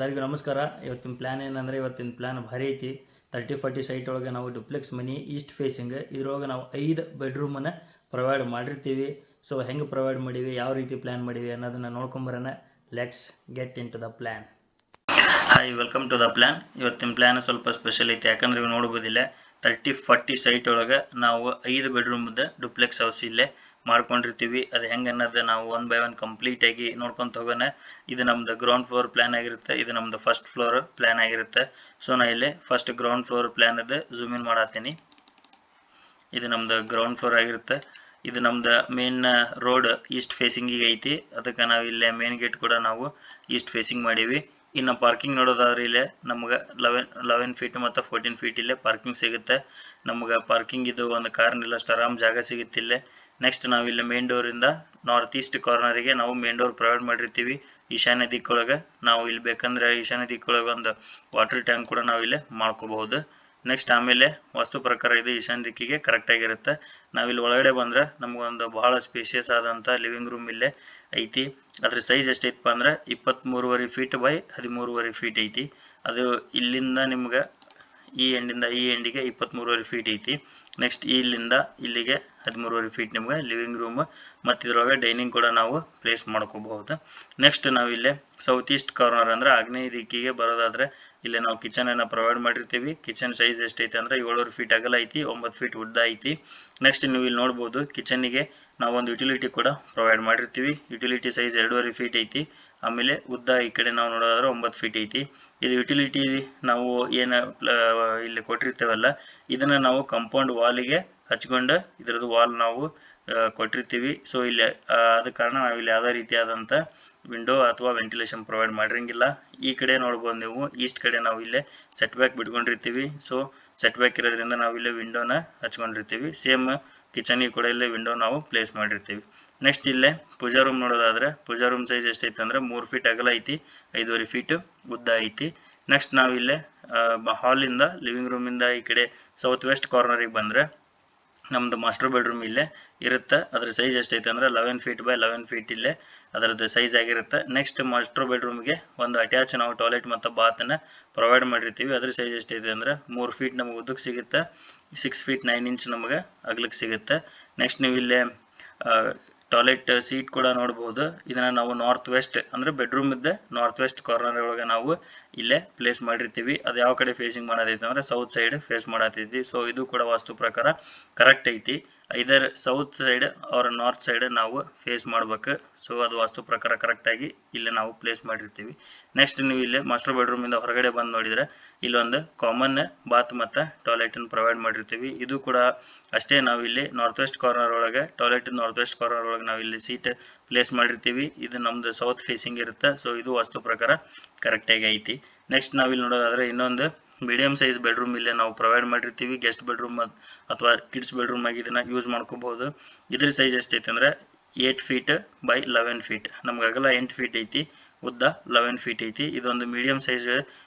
ಎಲ್ಲರಿಗೂ ನಮಸ್ಕಾರ. ಇವತ್ತಿನ ಪ್ಲ್ಯಾನ್ ಏನಂದರೆ, ಇವತ್ತಿನ ಪ್ಲ್ಯಾನ್ ಭಾರಿ ಐತಿ. 30-40 ಸೈಟ್ ಒಳಗೆ ನಾವು ಡುಪ್ಲೆಕ್ಸ್ ಮನಿ ಈಸ್ಟ್ ಫೇಸಿಂಗ್ ಇದ್ರೊಳಗೆ ನಾವು 5 ಬೆಡ್ರೂಮನ್ನು ಪ್ರೊವೈಡ್ ಮಾಡಿರ್ತೀವಿ. ಸೊ ಹೆಂಗೆ ಪ್ರೊವೈಡ್ ಮಾಡೀವಿ, ಯಾವ ರೀತಿ ಪ್ಲ್ಯಾನ್ ಮಾಡೀವಿ ಅನ್ನೋದನ್ನು ನೋಡ್ಕೊಂಬರೋಣ. Let's get into the plan. Hi, welcome to the plan. ಇವತ್ತಿನ ಪ್ಲ್ಯಾನ್ ಸ್ವಲ್ಪ ಸ್ಪೆಷಲ್ ಐತಿ. ಯಾಕಂದ್ರೆ ನೀವು ನೋಡ್ಬೋದಿಲ್ಲ, 30-40 ಸೈಟ್ ಒಳಗೆ ನಾವು 5 ಬೆಡ್ರೂಮ್ದ ಡುಪ್ಲೆಕ್ಸ್ ಹೌಸ್ ಇಲ್ಲೇ ಮಾಡ್ಕೊಂಡಿರ್ತೀವಿ. ಅದು ಹೆಂಗೆ ಅನ್ನೋದು ನಾವು 1 by 1 ಕಂಪ್ಲೀಟ್ ಆಗಿ ನೋಡ್ಕೊಂತ ಹೋಗೋಣ. ಇದು ನಮ್ದು ಗ್ರೌಂಡ್ ಫ್ಲೋರ್ ಪ್ಲಾನ್ ಆಗಿರುತ್ತೆ, ಇದು ನಮ್ದು ಫಸ್ಟ್ ಫ್ಲೋರ್ ಪ್ಲಾನ್ ಆಗಿರುತ್ತೆ. ಸೊ ನಾ ಇಲ್ಲಿ ಫಸ್ಟ್ ಗ್ರೌಂಡ್ ಫ್ಲೋರ್ ಪ್ಲಾನ್ ಅದ ಝೂಮ್ ಇನ್ ಮಾಡತ್ತೀನಿ. ಇದು ನಮ್ದು ಗ್ರೌಂಡ್ ಫ್ಲೋರ್ ಆಗಿರುತ್ತೆ. ಇದು ನಮ್ದು ಮೇನ್ ರೋಡ್ ಈಸ್ಟ್ ಫೇಸಿಂಗಿಗೆ ಐತಿ. ಅದಕ್ಕೆ ನಾವು ಇಲ್ಲೇ ಮೇನ್ ಗೇಟ್ ಕೂಡ ನಾವು ಈಸ್ಟ್ ಫೇಸಿಂಗ್ ಮಾಡೀವಿ. ಇನ್ನು ಪಾರ್ಕಿಂಗ್ ನೋಡೋದಾದ್ರೆ ಇಲ್ಲೇ ನಮ್ಗೆ 11 ಫೀಟ್ ಮತ್ತು 14 ಫೀಟ್ ಇಲ್ಲೇ ಪಾರ್ಕಿಂಗ್ ಸಿಗುತ್ತೆ. ನಮ್ಗೆ ಪಾರ್ಕಿಂಗ್ ಇದು ಒಂದು ಕಾರ್ ನಿಲ್ಲಷ್ಟು ಆರಾಮ್ ಜಾಗ ಸಿಗುತ್ತೆ ಇಲ್ಲೇ. ನೆಕ್ಸ್ಟ್ ನಾವಿಲ್ಲಿ ಮೇನ್ ಡೋರಿಂದ ನಾರ್ತ್ ಈಸ್ಟ್ ಕಾರ್ನರಿಗೆ ನಾವು ಮೇನ್ ಡೋರ್ ಪ್ರೊವೈಡ್ ಮಾಡಿರ್ತೀವಿ. ಈಶಾನ್ಯ ದಿಕ್ಕೊಳಗೆ ನಾವು ಇಲ್ಲಿ ಬೇಕಂದ್ರೆ ಈಶಾನ್ಯ ದಿಕ್ಕೊಳಗೆ ಒಂದು ವಾಟರ್ ಟ್ಯಾಂಕ್ ಕೂಡ ನಾವು ಇಲ್ಲೇ ಮಾಡ್ಕೋಬಹುದು. ನೆಕ್ಸ್ಟ್ ಆಮೇಲೆ ವಾಸ್ತು ಪ್ರಕಾರ ಇದು ಈಶಾನ್ಯ ದಿಕ್ಕಿಗೆ ಕರೆಕ್ಟ್ ಆಗಿರುತ್ತೆ. ನಾವಿಲ್ಲಿ ಒಳಗಡೆ ಬಂದ್ರೆ ನಮಗೊಂದು ಬಹಳ ಸ್ಪೇಷಿಯಸ್ ಆದಂಥ ಲಿವಿಂಗ್ ರೂಮ್ ಇಲ್ಲೇ ಐತಿ. ಅದ್ರ ಸೈಜ್ ಎಷ್ಟೈತಪ್ಪ ಅಂದ್ರೆ 23.5 ಫೀಟ್ ಬೈ 13.5 ಫೀಟ್ ಐತಿ. ಅದು ಇಲ್ಲಿಂದ ನಿಮ್ಗೆ ಈ ಎಂಡಿಂದ ಈ ಎಂಡಿಗೆ 23.5 ಫೀಟ್ ಐತಿ. ನೆಕ್ಸ್ಟ್ ಇಲ್ಲಿಂದ ಇಲ್ಲಿಗೆ 13.5 ಫೀಟ್ ನಿಮ್ಗೆ ಲಿವಿಂಗ್ ರೂಮ್ ಮತ್ತು ಇದ್ರೊಳಗೆ ಡೈನಿಂಗ್ ಕೂಡ ನಾವು ಪ್ಲೇಸ್ ಮಾಡ್ಕೋಬಹುದು. ನೆಕ್ಸ್ಟ್ ನಾವಿಲ್ಲೇ ಸೌತ್ ಈಸ್ಟ್ ಕಾರ್ನರ್ ಅಂದ್ರೆ ಆಗ್ನೇಯ ದಿಕ್ಕಿಗೆ ಬರೋದಾದ್ರೆ ಇಲ್ಲೇ ನಾವು ಕಿಚನ್ ಅನ್ನ ಪ್ರೊವೈಡ್ ಮಾಡಿರ್ತೀವಿ. ಕಿಚನ್ ಸೈಜ್ ಎಷ್ಟೈತೆ ಅಂದ್ರೆ 7.5 ಫೀಟ್ ಅಗಲ ಐತಿ, 9 ಫೀಟ್ ಉದ್ದ ಐತಿ. ನೆಕ್ಸ್ಟ್ ನೀವು ಇಲ್ಲಿ ನೋಡ್ಬೋದು, ಕಿಚನ್ನಿಗೆ ನಾವೊಂದು ಯುಟಿಲಿಟಿ ಕೂಡ ಪ್ರೊವೈಡ್ ಮಾಡಿರ್ತೀವಿ. ಯುಟಿಲಿಟಿ ಸೈಜ್ 2.5 ಫೀಟ್ ಐತಿ. ಆಮೇಲೆ ಉದ್ದ ಈ ಕಡೆ ನಾವು ನೋಡೋದಾದ್ರೆ 9 ಫೀಟ್ ಐತಿ. ಇದು ಯುಟಿಲಿಟಿ ನಾವು ಏನು ಇಲ್ಲಿ ಕೊಟ್ಟಿರ್ತೇವಲ್ಲ, ಇದನ್ನ ನಾವು ಕಾಂಪೌಂಡ್ ವಾಲಿಗೆ ಹಚ್ಕೊಂಡು ಇದ್ರದ್ದು ವಾಲ್ ನಾವು ಕೊಟ್ಟಿರ್ತೀವಿ. ಸೊ ಇಲ್ಲಿ ಆದ ಕಾರಣ ನಾವಿಲ್ಲಿ ಯಾವುದೇ ರೀತಿಯಾದಂಥ ವಿಂಡೋ ಅಥವಾ ವೆಂಟಿಲೇಷನ್ ಪ್ರೊವೈಡ್ ಮಾಡಿರಂಗಿಲ್ಲ. ಈ ಕಡೆ ನೋಡ್ಬೋದು ನೀವು, ಈಸ್ಟ್ ಕಡೆ ನಾವು ಇಲ್ಲೇ ಸೆಟ್ ಬ್ಯಾಕ್ ಬಿಟ್ಕೊಂಡಿರ್ತೀವಿ. ಸೊ ಸೆಟ್ ಬ್ಯಾಕ್ ಇರೋದ್ರಿಂದ ನಾವು ಇಲ್ಲೇ ವಿಂಡೋನ ಹಚ್ಕೊಂಡಿರ್ತೀವಿ. ಸೇಮ್ ಕಿಚನಿಗೆ ಕೂಡ ಇಲ್ಲೇ ವಿಂಡೋ ನಾವು ಪ್ಲೇಸ್ ಮಾಡಿರ್ತೀವಿ. ನೆಕ್ಸ್ಟ್ ಇಲ್ಲೇ ಪೂಜಾ ರೂಮ್ ನೋಡೋದಾದ್ರೆ ಪೂಜಾ ರೂಮ್ ಸೈಜ್ ಎಷ್ಟೈತೆ ಅಂದ್ರೆ 3 ಫೀಟ್ ಅಗಲ ಐತಿ, 5.5 ಫೀಟ್ ಉದ್ದ ಐತಿ. ನೆಕ್ಸ್ಟ್ ನಾವು ಇಲ್ಲೇ ಹಾಲಿಂದ ಲಿವಿಂಗ್ ರೂಮಿಂದ ಈ ಕಡೆ ಸೌತ್ ವೆಸ್ಟ್ ಕಾರ್ನರಿಗೆ ಬಂದರೆ ನಮ್ದು ಮಾಸ್ಟರ್ ಬೆಡ್ರೂಮ್ ಇಲ್ಲೇ ಇರುತ್ತೆ. ಅದ್ರ ಸೈಜ್ ಎಷ್ಟೈತೆ ಅಂದ್ರೆ 11 ಫೀಟ್ ಬೈ 11 ಫೀಟ್ ಇಲ್ಲೇ ಅದರದ್ದು ಸೈಜ್ ಆಗಿರುತ್ತೆ. ನೆಕ್ಸ್ಟ್ ಮಾಸ್ಟರ್ ಬೆಡ್ರೂಮ್ಗೆ ಒಂದು ಅಟ್ಯಾಚ್ ನಾವು ಟಾಯ್ಲೆಟ್ ಮತ್ತು ಬಾತನ್ನು ಪ್ರೊವೈಡ್ ಮಾಡಿರ್ತೀವಿ. ಅದ್ರ ಸೈಜ್ ಎಷ್ಟೈತೆ ಅಂದ್ರೆ 3 ಫೀಟ್ ನಮಗೆ ಉದ್ದಕ್ಕೆ ಸಿಗುತ್ತೆ, 6 ಫೀಟ್ 9 ಇಂಚ್ ನಮಗೆ ಅಗ್ಲಕ್ಕೆ ಸಿಗುತ್ತೆ. ನೆಕ್ಸ್ಟ್ ನೀವು ಇಲ್ಲೇ ಟಾಯ್ಲೆಟ್ ಸೀಟ್ ಕೂಡ ನೋಡ್ಬೋದು. ಇದನ್ನ ನಾವು ನಾರ್ತ್ ವೆಸ್ಟ್ ಅಂದ್ರೆ ಬೆಡ್ರೂಮ್ ಇದ್ದ ನಾರ್ತ್ ವೆಸ್ಟ್ ಕಾರ್ನರ್ ಒಳಗೆ ನಾವು ಇಲ್ಲೇ ಪ್ಲೇಸ್ ಮಾಡಿರ್ತೀವಿ. ಅದು ಯಾವ ಕಡೆ ಫೇಸಿಂಗ್ ಮಾಡೋದೈತೆ ಅಂದ್ರೆ ಸೌತ್ ಸೈಡ್ ಫೇಸ್ ಮಾಡತೈತಿ. ಸೊ ಇದು ಕೂಡ ವಾಸ್ತು ಪ್ರಕಾರ ಕರೆಕ್ಟ್ ಐತಿ. ಐದರ್ ಸೌತ್ ಸೈಡ್ ಅವ್ರ ನಾರ್ತ್ ಸೈಡ್ ನಾವು ಫೇಸ್ ಮಾಡ್ಬೇಕು. ಸೊ ಅದು ವಾಸ್ತು ಪ್ರಕಾರ ಕರೆಕ್ಟಾಗಿ ಇಲ್ಲೇ ನಾವು ಪ್ಲೇಸ್ ಮಾಡಿರ್ತೀವಿ. ನೆಕ್ಸ್ಟ್ ನೀವು ಇಲ್ಲೇ ಮಾಸ್ಟರ್ ಬೆಡ್ರೂಮಿಂದ ಹೊರಗಡೆ ಬಂದು ನೋಡಿದರೆ ಇಲ್ಲೊಂದು ಕಾಮನ್ ಬಾತ್ ಮತ್ತು ಟಾಯ್ಲೆಟನ್ನು ಪ್ರೊವೈಡ್ ಮಾಡಿರ್ತೀವಿ. ಇದು ಕೂಡ ಅಷ್ಟೇ, ನಾವು ಇಲ್ಲಿ ನಾರ್ತ್ ವೆಸ್ಟ್ ಕಾರ್ನರ್ ಒಳಗೆ ಟಾಯ್ಲೆಟ್ ನಾರ್ತ್ ವೆಸ್ಟ್ ಕಾರ್ನರ್ ಒಳಗೆ ನಾವು ಇಲ್ಲಿ ಸೀಟ್ ಪ್ಲೇಸ್ ಮಾಡಿರ್ತೀವಿ. ಇದು ನಮ್ದು ಸೌತ್ ಫೇಸಿಂಗ್ ಇರುತ್ತೆ. ಸೊ ಇದು ವಾಸ್ತು ಪ್ರಕಾರ ಕರೆಕ್ಟಾಗಿ ಐತಿ. ನೆಕ್ಸ್ಟ್ ನಾವಿಲ್ಲಿ ನೋಡೋದಾದ್ರೆ ಇನ್ನೊಂದು ಮೀಡಿಯಂ ಸೈಜ್ ಬೆಡ್ರೂಮ್ ಇಲ್ಲೇ ನಾವು ಪ್ರೊವೈಡ್ ಮಾಡಿರ್ತೀವಿ. ಗೆಸ್ಟ್ ಬೆಡ್ರೂಮ್ ಅಥವಾ ಕಿಡ್ಸ್ ಬೆಡ್ರೂಮ್ ಆಗಿ ಇದನ್ನ ಯೂಸ್ ಮಾಡ್ಕೋಬಹುದು. ಇದ್ರ ಸೈಜ್ ಎಷ್ಟೈತೆ ಅಂದ್ರೆ 8 ಫೀಟ್ ಬೈ 11 ಫೀಟ್. ನಮ್ಗೆ ಅಗಲ 8 ಫೀಟ್ ಐತಿ, ಉದ್ದ 11 ಫೀಟ್ ಐತಿ. ಇದೊಂದು ಮೀಡಿಯಂ ಸೈಜ್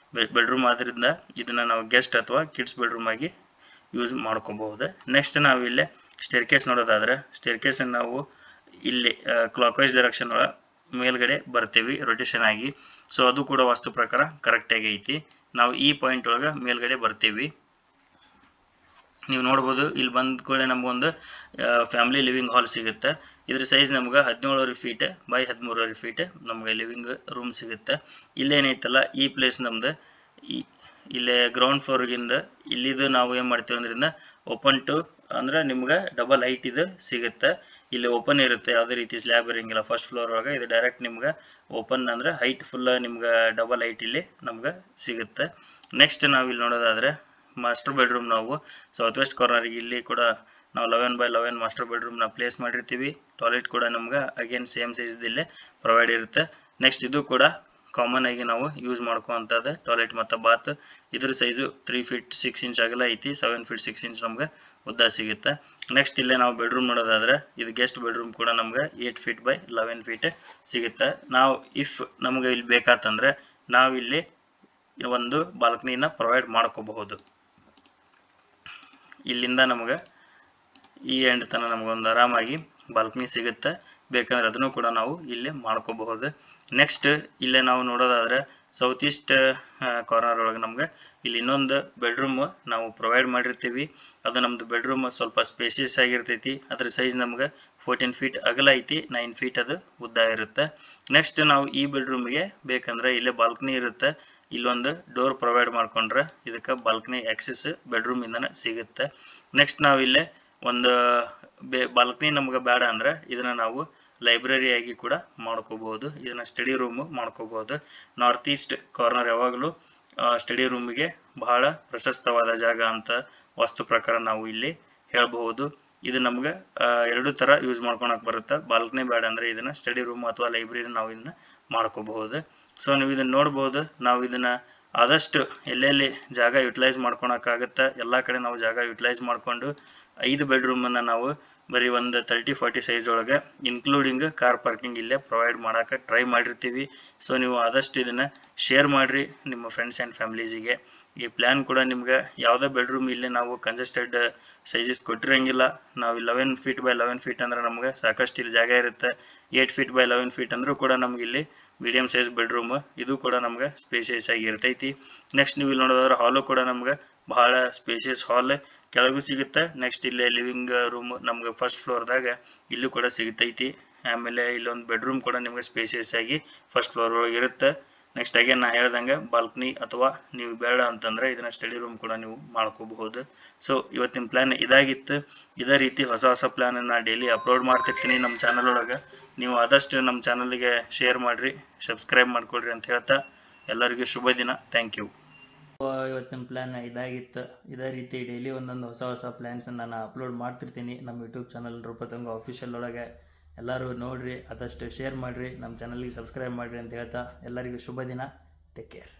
ಬೆಡ್ರೂಮ್ ಆದ್ರಿಂದ ಇದನ್ನ ನಾವು ಗೆಸ್ಟ್ ಅಥವಾ ಕಿಡ್ಸ್ ಬೆಡ್ರೂಮ್ ಆಗಿ ಯೂಸ್ ಮಾಡ್ಕೋಬಹುದು. ನೆಕ್ಸ್ಟ್ ನಾವು ಇಲ್ಲೇ ಸ್ಟೇರ್ಕೇಸ್ ನೋಡೋದಾದ್ರೆ ಸ್ಟೇರ್ಕೇಸ್ ನಾವು ಇಲ್ಲಿ ಕ್ಲಾಕ್ ವೈಸ್ ಡೈರೆಕ್ಷನ್ ಒಳಗೆ ಮೇಲ್ಗಡೆ ಬರ್ತೀವಿ ರೊಟೇಷನ್ ಆಗಿ. ಸೊ ಅದು ಕೂಡ ವಾಸ್ತು ಪ್ರಕಾರ ಕರೆಕ್ಟಾಗಿ ಐತಿ. ನಾವು ಈ ಪಾಯಿಂಟ್ ಒಳಗೆ ಮೇಲ್ಗಡೆ ಬರ್ತೀವಿ. ನೀವು ನೋಡ್ಬೋದು, ಇಲ್ಲಿ ಬಂದ ಕೂಡ ನಮಗೊಂದು ಫ್ಯಾಮಿಲಿ ಲಿವಿಂಗ್ ಹಾಲ್ ಸಿಗುತ್ತೆ. ಇದ್ರ ಸೈಜ್ ನಮ್ಗೆ 17.5 ಫೀಟ್ ಬೈ 13.5 ಫೀಟ್ ನಮ್ಗೆ ಲಿವಿಂಗ್ ರೂಮ್ ಸಿಗುತ್ತೆ. ಇಲ್ಲೇನೈತಲ್ಲ ಈ ಪ್ಲೇಸ್ ನಮ್ದು ಇಲ್ಲೇ ಗ್ರೌಂಡ್ ಫ್ಲೋರ್ಗಿಂದ ಇಲ್ಲಿದು ನಾವು ಏನು ಮಾಡ್ತೀವಿ ಅಂದ್ರಿಂದ ಓಪನ್ ಟು ಅಂದ್ರೆ ನಿಮ್ಗೆ ಡಬಲ್ ಹೈಟ್ ಇದು ಸಿಗುತ್ತೆ. ಇಲ್ಲಿ ಓಪನ್ ಇರುತ್ತೆ, ಯಾವುದೇ ರೀತಿ ಸ್ಲ್ಯಾಬ್ ಇರೋಂಗಿಲ್ಲ ಫಸ್ಟ್ ಫ್ಲೋರ್ ಒಳಗೆ. ಇದು ಡೈರೆಕ್ಟ್ ನಿಮ್ಗೆ ಓಪನ್ ಅಂದ್ರೆ ಹೈಟ್ ಫುಲ್ ನಿಮ್ಗೆ ಡಬಲ್ ಹೈಟ್ ಇಲ್ಲಿ ನಮ್ಗೆ ಸಿಗುತ್ತೆ. ನೆಕ್ಸ್ಟ್ ನಾವು ಇಲ್ಲಿ ನೋಡೋದಾದ್ರೆ ಮಾಸ್ಟರ್ ಬೆಡ್ರೂಮ್ ನಾವು ಸೌತ್ ವೆಸ್ಟ್ ಕಾರ್ನರ್ ಇಲ್ಲಿ ಕೂಡ ನಾವು 11 by 11 ಮಾಸ್ಟರ್ ಬೆಡ್ರೂಮ್ನ ಪ್ಲೇಸ್ ಮಾಡಿರ್ತೀವಿ. ಟಾಯ್ಲೆಟ್ ಕೂಡ ನಮ್ಗೆ ಅಗೇನ್ ಸೇಮ್ ಸೈಜ್ ಇಲ್ಲೇ ಪ್ರೊವೈಡ್ ಇರುತ್ತೆ. ನೆಕ್ಸ್ಟ್ ಇದು ಕೂಡ ಕಾಮನ್ ಆಗಿ ನಾವು ಯೂಸ್ ಮಾಡ್ಕೋವಂಥದ್ದು ಟಾಯ್ಲೆಟ್ ಮತ್ತು ಬಾತ್. ಇದ್ರ ಸೈಜು 3 ಫೀಟ್ 6 ಇಂಚ್ ಅಗಲ ಐತಿ, 7 ಫೀಟ್ 6 ಇಂಚ್ ನಮ್ಗೆ ಉದ್ದ ಸಿಗುತ್ತೆ. ನೆಕ್ಸ್ಟ್ ಇಲ್ಲೇ ನಾವು ಬೆಡ್ರೂಮ್ ನೋಡೋದಾದ್ರೆ ಇದು ಗೆಸ್ಟ್ ಬೆಡ್ರೂಮ್ ಕೂಡ ನಮ್ಗೆ 8 ಫೀಟ್ ಬೈ 11 ಫೀಟ್ ಸಿಗುತ್ತೆ. ನಾವು ಇಫ್ ನಮ್ಗೆ ಇಲ್ಲಿ ಬೇಕಾತಂದ್ರೆ ನಾವಿಲ್ಲಿ ಒಂದು ಬಾಲ್ಕನಿನ ಪ್ರೊವೈಡ್ ಮಾಡ್ಕೋಬಹುದು. ಇಲ್ಲಿಂದ ನಮಗೆ ಈ ಎಂಡ್ ತನಕ ನಮಗೊಂದು ಆರಾಮಾಗಿ ಬಾಲ್ಕನಿ ಸಿಗುತ್ತೆ. ಬೇಕಂದ್ರೆ ಅದನ್ನು ಕೂಡ ನಾವು ಇಲ್ಲೇ ಮಾಡ್ಕೋಬಹುದು. ನೆಕ್ಸ್ಟ್ ಇಲ್ಲೇ ನಾವು ನೋಡೋದಾದ್ರೆ ಸೌತ್ ಈಸ್ಟ್ ಕಾರ್ನರ್ ಒಳಗೆ ನಮ್ಗೆ ಇಲ್ಲಿ ಇನ್ನೊಂದು ಬೆಡ್ರೂಮ್ ನಾವು ಪ್ರೊವೈಡ್ ಮಾಡಿರ್ತೀವಿ. ಅದು ನಮ್ಮದು ಬೆಡ್ರೂಮ್ ಸ್ವಲ್ಪ ಸ್ಪೇಸಿಯಸ್ ಆಗಿರ್ತೈತಿ. ಅದ್ರ ಸೈಜ್ ನಮ್ಗೆ 14 ಫೀಟ್ ಅಗಲ ಐತಿ, 9 ಫೀಟ್ ಅದು ಉದ್ದ ಇರುತ್ತೆ. ನೆಕ್ಸ್ಟ್ ನಾವು ಈ ಬೆಡ್ರೂಮ್ಗೆ ಬೇಕಂದ್ರೆ ಇಲ್ಲೇ ಬಾಲ್ಕನಿ ಇರುತ್ತೆ. ಇಲ್ಲೊಂದು ಡೋರ್ ಪ್ರೊವೈಡ್ ಮಾಡ್ಕೊಂಡ್ರೆ ಇದಕ್ಕೆ ಬಾಲ್ಕನಿ ಆಕ್ಸೆಸ್ ಬೆಡ್ರೂಮ್ ಇಂದನೇ ಸಿಗುತ್ತೆ. ನೆಕ್ಸ್ಟ್ ನಾವು ಇಲ್ಲೇ ಒಂದು ಬಾಲ್ಕನಿ ನಮ್ಗೆ ಬೇಡ ಅಂದ್ರೆ ಇದನ್ನ ನಾವು ಲೈಬ್ರರಿ ಆಗಿ ಕೂಡ ಮಾಡ್ಕೋಬಹುದು. ಇದನ್ನ ಸ್ಟಡಿ ರೂಮ್ ಮಾಡ್ಕೋಬಹುದು. ನಾರ್ತ್ ಈಸ್ಟ್ ಕಾರ್ನರ್ ಯಾವಾಗಲೂ ಸ್ಟಡಿ ರೂಮಿಗೆ ಬಹಳ ಪ್ರಶಸ್ತವಾದ ಜಾಗ ಅಂತ ವಾಸ್ತು ಪ್ರಕಾರ ನಾವು ಇಲ್ಲಿ ಹೇಳಬಹುದು. ಇದು ನಮ್ಗೆ ಎರಡು ತರ ಯೂಸ್ ಮಾಡ್ಕೊಳಕ್ ಬರುತ್ತೆ. ಬಾಲ್ಕನಿ ಬೇಡ ಅಂದ್ರೆ ಇದನ್ನ ಸ್ಟಡಿ ರೂಮ್ ಅಥವಾ ಲೈಬ್ರರಿ ನಾವು ಇದನ್ನ ಮಾಡ್ಕೋಬಹುದು. ಸೊ ನೀವು ಇದನ್ನ ನೋಡ್ಬೋದು. ನಾವು ಇದನ್ನ ಆದಷ್ಟು ಎಲ್ಲೆಲ್ಲಿ ಜಾಗ ಯುಟಿಲೈಸ್ ಮಾಡ್ಕೊಳಕ್ಕಾಗತ್ತೆ ಎಲ್ಲಾ ಕಡೆ ನಾವು ಜಾಗ ಯುಟಿಲೈಸ್ ಮಾಡ್ಕೊಂಡು 5 ಬೆಡ್ರೂಮ್ ಅನ್ನ ನಾವು ಬರೀ ಒಂದು 30-40 ಸೈಜ್ ಒಳಗೆ ಇನ್ಕ್ಲೂಡಿಂಗ್ ಕಾರ್ ಪಾರ್ಕಿಂಗ್ ಇಲ್ಲೇ ಪ್ರೊವೈಡ್ ಮಾಡಕ್ಕೆ ಟ್ರೈ ಮಾಡಿರ್ತೀವಿ. ಸೊ ನೀವು ಆದಷ್ಟು ಇದನ್ನ ಶೇರ್ ಮಾಡ್ರಿ ನಿಮ್ಮ ಫ್ರೆಂಡ್ಸ್ ಆ್ಯಂಡ್ ಫ್ಯಾಮಿಲೀಸಿಗೆ. ಈ ಪ್ಲ್ಯಾನ್ ಕೂಡ ನಿಮ್ಗೆ ಯಾವುದೇ ಬೆಡ್ರೂಮ್ ಇಲ್ಲಿ ನಾವು ಕಂಜೆಸ್ಟೆಡ್ ಸೈಜಸ್ ಕೊಟ್ಟಿರಂಗಿಲ್ಲ. ನಾವು 11 ಫೀಟ್ ಬೈ 11 ಫೀಟ್ ಅಂದ್ರೆ ನಮ್ಗೆ ಸಾಕಷ್ಟು ಇಲ್ಲಿ ಜಾಗ ಇರುತ್ತೆ. 8 ಫೀಟ್ ಬೈ 11 ಫೀಟ್ ಅಂದ್ರೂ ಕೂಡ ನಮ್ಗೆ ಇಲ್ಲಿ ಮೀಡಿಯಂ ಸೈಜ್ ಬೆಡ್ರೂಮ್ ಇದು ಕೂಡ ನಮ್ಗೆ ಸ್ಪೇಸಿಯಸ್ ಆಗಿ ಇರ್ತೈತಿ. ನೆಕ್ಸ್ಟ್ ನೀವು ಇಲ್ಲಿ ನೋಡೋದಾದ್ರೆ ಹಾಲು ಕೂಡ ನಮ್ಗೆ ಬಹಳ ಸ್ಪೇಸಿಯಸ್ ಹಾಲ್ ಕೆಳಗೂ ಸಿಗುತ್ತೆ. ನೆಕ್ಸ್ಟ್ ಇಲ್ಲೇ ಲಿವಿಂಗ್ ರೂಮ್ ನಮ್ಗೆ ಫಸ್ಟ್ ಫ್ಲೋರ್ದಾಗ ಇಲ್ಲೂ ಕೂಡ ಸಿಗುತ್ತೈತಿ. ಆಮೇಲೆ ಇಲ್ಲೊಂದು ಬೆಡ್ರೂಮ್ ಕೂಡ ನಿಮ್ಗೆ ಸ್ಪೇಸಿಯಸ್ ಆಗಿ ಫಸ್ಟ್ ಫ್ಲೋರ್ ಒಳಗೆ ಇರುತ್ತೆ. ನೆಕ್ಸ್ಟ್ ಅಗೇನ್ ನಾ ಹೇಳ್ದಂಗೆ ಬಾಲ್ಕನಿ ಅಥವಾ ನೀವು ಬೇಡ ಅಂತಂದ್ರೆ ಇದನ್ನ ಸ್ಟಡಿ ರೂಮ್ ಕೂಡ ನೀವು ಮಾಡ್ಕೋಬಹುದು. ಸೊ ಇವತ್ತಿನ ಪ್ಲಾನ್ ಇದಾಗಿತ್ತು. ಇದೇ ರೀತಿ ಹೊಸ ಹೊಸ ಪ್ಲಾನ್ ಅನ್ನ ಡೈಲಿ ಅಪ್ಲೋಡ್ ಮಾಡ್ತಿರ್ತೀನಿ ನಮ್ಮ ಚಾನಲ್ ಒಳಗೆ. ನೀವು ಆದಷ್ಟು ನಮ್ಮ ಚಾನಲ್ಗೆ ಶೇರ್ ಮಾಡ್ರಿ, ಸಬ್ಸ್ಕ್ರೈಬ್ ಮಾಡ್ಕೊಳ್ರಿ ಅಂತ ಹೇಳ್ತಾ ಎಲ್ಲರಿಗೂ ಶುಭ ದಿನ. Thank you. ಇವತ್ತಿನ ಪ್ಲ್ಯಾನ್ ಇದಾಗಿತ್ತು. ಇದೇ ರೀತಿ ಡೈಲಿ ಒಂದೊಂದು ಹೊಸ ಹೊಸ ಪ್ಲ್ಯಾನ್ಸನ್ನು ನಾನು ಅಪ್ಲೋಡ್ ಮಾಡ್ತಿರ್ತೀನಿ ನಮ್ಮ ಯೂಟ್ಯೂಬ್ ಚಾನಲ್ ನೃಪತುಂಗ ಆಫಿಷಿಯಲ್ ಒಳಗೆ. ಎಲ್ಲರೂ ನೋಡಿರಿ, ಆದಷ್ಟು ಶೇರ್ ಮಾಡಿರಿ, ನಮ್ಮ ಚಾನಲ್ಗೆ ಸಬ್ಸ್ಕ್ರೈಬ್ ಮಾಡಿರಿ ಅಂತ ಹೇಳ್ತಾ ಎಲ್ಲರಿಗೂ ಶುಭ ದಿನ. Take care.